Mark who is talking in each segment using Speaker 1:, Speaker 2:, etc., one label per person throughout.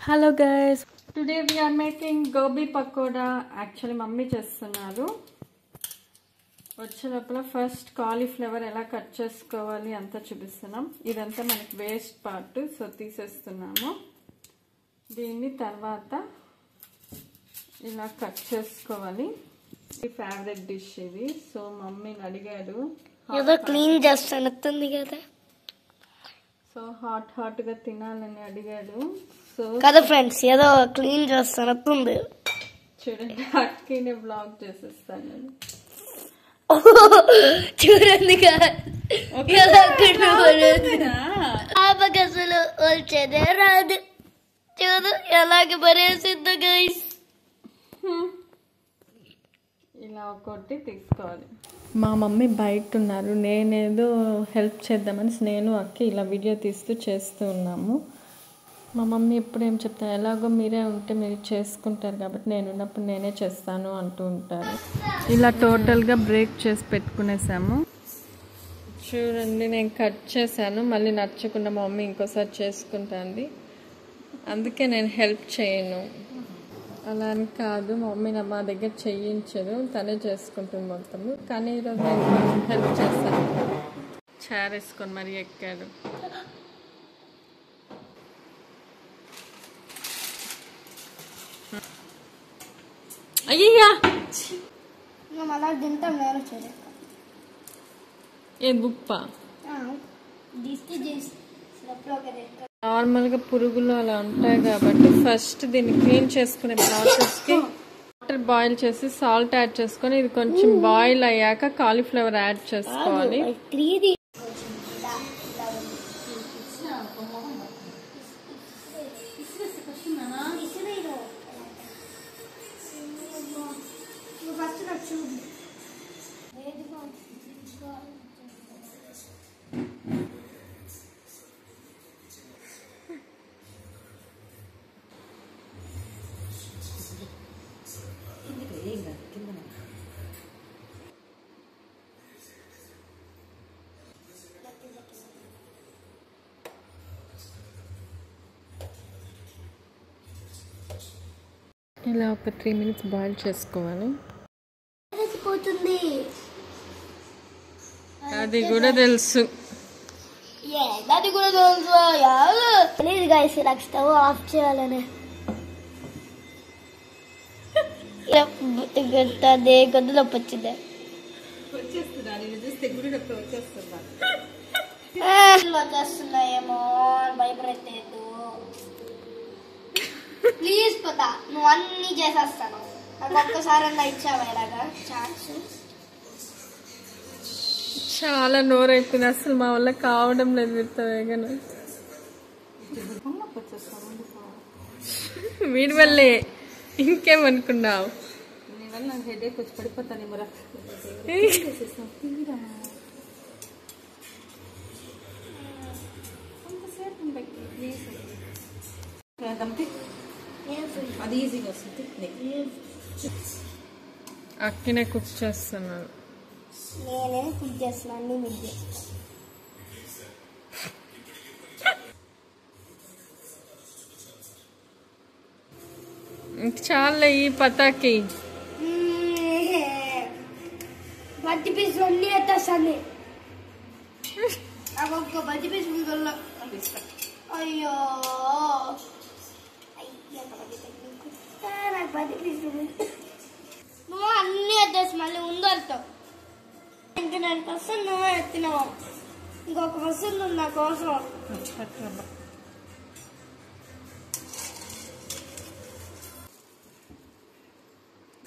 Speaker 1: Hello guys, today we are making gobi pakoda. Actually mummy చేస్తున్నారు. వచ్చే లోపల first cauliflower ఎలా కట్ చేసుకోవాలి అంతా చూపిస్తున్నాం. ఇదంతా మనకి వేస్ట్ పార్ట్, సో తీసేస్తున్నాము. దీన్ని తర్వాత ఇలా కట్ చేసుకోవాలి. ఫేవరెట్ డిష్ ఇది. సో మమ్మీని అడిగాడు,
Speaker 2: ఏదో క్లీన్ చేస్తానట్టుంది కదా.
Speaker 1: సో హాట్ గా తినాలని అడిగాడు. సో
Speaker 2: కదా ఫ్రెండ్స్, ఏదో క్లీన్ చేస్తానట్టుంది.
Speaker 1: చూడండి, అక్కినే బ్లాగ్ చేసేస్తాను నేను.
Speaker 2: చూడండి ఆమెకు అసలు వచ్చేదే రాదు. చూడు ఎలాగ మరేసిందో గైస్.
Speaker 1: ఇలా ఒకటి తీసుకోవాలి. మా మమ్మీ బయట ఉన్నారు, నేనేదో హెల్ప్ చేద్దామని నేను అక్కి ఇలా వీడియో తీస్తూ చేస్తూ ఉన్నాము. మా మమ్మీ ఎప్పుడు ఏం చెప్తాను, ఎలాగో మీరే ఉంటే మీరు చేసుకుంటారు కాబట్టి నేను ఉన్నప్పుడు నేనే చేస్తాను అంటూ ఉంటారు. ఇలా టోటల్గా బ్రేక్ చేసి పెట్టుకునేసాము. చూడండి, నేను కట్ చేశాను. మళ్ళీ నచ్చకుండా మా మమ్మీ ఇంకోసారి చేసుకుంటుంది, అందుకే నేను హెల్ప్ చేయను. అలా అని కాదు, మా మమ్మీ మా దగ్గర చేయించదు, తనే చేసుకుంటుంది మొత్తము. కానీ ఈరోజు నేను కొంచెం హెల్ప్ చేస్తాను. చైర్ వేసుకొని మరీ ఎక్కాడు. అయ్యా ఏ గుప్ప. నార్మల్గా పురుగులు అలా ఉంటాయి కాబట్టి ఫస్ట్ దీన్ని క్లీన్ చేసుకునే ప్రాసెస్కి వాటర్ బాయిల్ చేసి సాల్ట్ యాడ్ చేసుకొని ఇది కొంచెం బాయిల్ అయ్యాక కాలీఫ్లవర్ యాడ్ చేసుకోవాలి. ఇలా ఒక 3 minutes బాయిల్ చేసుకోవాలి. అది కూడా తెలుసు.
Speaker 2: తెలియదు గైస్, నాకు స్టవ్ ఆఫ్ చేయాలని. గొంతులో వచ్చింది. వచ్చేస్తున్నాయేమో భయపడలేదు. ప్లీజ్ పదా, నువ్వు అన్ని చేసేస్తాను. నాకు ఒక్కసారి అలా ఇచ్చావా ఇలాగా ఛాన్స్?
Speaker 1: చాలా నోరైపోయింది, అసలు మా వల్ల కావడం లేదు. వీడి వల్లే, ఇంకేమనుకున్నావు? హెడేక్ వచ్చి పడిపోతాను. అది ఈజీగా వస్తుంది. అక్కినే కుక్ చేస్తున్నాను.
Speaker 2: నేనే కుక్ చేస్తున్నాను.
Speaker 1: చాలా ఈ పతాకి
Speaker 2: బజ్జి పీస్ అన్నీ ఎత్తేస్తాను. ఒక్క బజ్జి పీస్ మిగల్లో. అయ్యో నాకు బజ్జి పీస్ నువ్వు అన్నీ ఎత్తేసి మళ్ళీ ఉందలుతావు. ఇంక 9% నువ్వే ఎత్తినావు, ఇంకొక పర్సెంట్ ఉంది నా కోసం.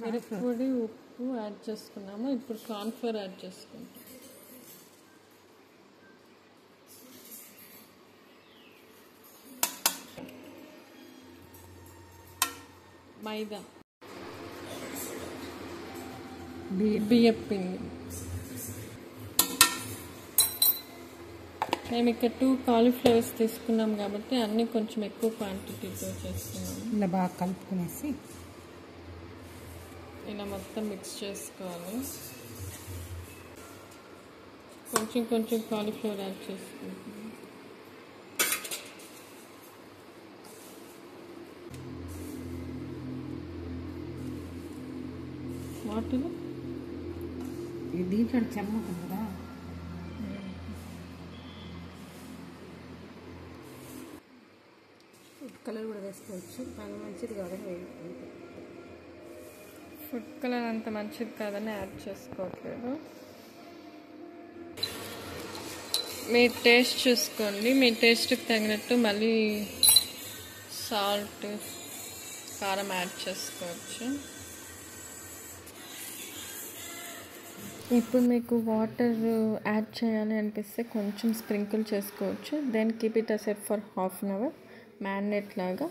Speaker 1: మిరప్పొడి, ఉప్పు యాడ్ చేసుకున్నాము. ఇప్పుడు కార్న్ఫ్లోర్ యాడ్ చేసుకుంటాం. మైదా, బియ్యం పిండి. మేము ఇక్కడ 2 కాలీఫ్లవర్స్ తీసుకున్నాం కాబట్టి అన్నీ కొంచెం ఎక్కువ క్వాంటిటీతో చేస్తున్నాము.
Speaker 3: ఇలా బాగా కలుపుకునేసి
Speaker 1: ఇలా మొత్తం మిక్స్ చేసుకోవాలి. కొంచెం కొంచెం కాలీఫ్లవర్ యాడ్ చేసుకుంటాం. వాటర్
Speaker 3: దీంట్లో చెమ్మకం కదా. ఫుడ్ కలర్ కూడా వేసుకోవచ్చు, కానీ మంచిది కాదని వేయాలి.
Speaker 1: ఫుడ్ కలర్ అంత మంచిది కాదని యాడ్ చేసుకోవట్లేదు. మీ టేస్ట్ చూసుకోండి, మీ టేస్ట్కి తగినట్టు మళ్ళీ సాల్ట్ కారం యాడ్ చేసుకోవచ్చు. ఇప్పుడు మీకు వాటర్ యాడ్ చేయాలి అనిపిస్తే కొంచెం స్ప్రింకిల్ చేసుకోవచ్చు. Then keep it aside for half an hour marinate లాగా.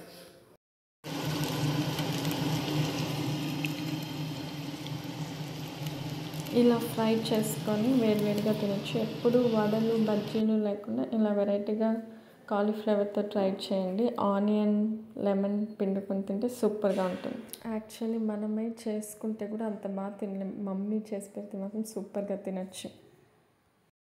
Speaker 1: ఇలా ఫ్రై చేసుకొని వేడివేడిగా తినచ్చు. ఎప్పుడు వడలు బజ్జీలు లేకుండా ఇలా వెరైటీగా కాలీఫ్లవర్తో ట్రై చేయండి. ఆనియన్ లెమన్ పిండుకొని తింటే సూపర్గా ఉంటుంది. యాక్చువల్లీ మనమే చేసుకుంటే కూడా అంత బాగా తినలేం, మమ్మీ చేసి పెడితే మాత్రం సూపర్గా తినచ్చు.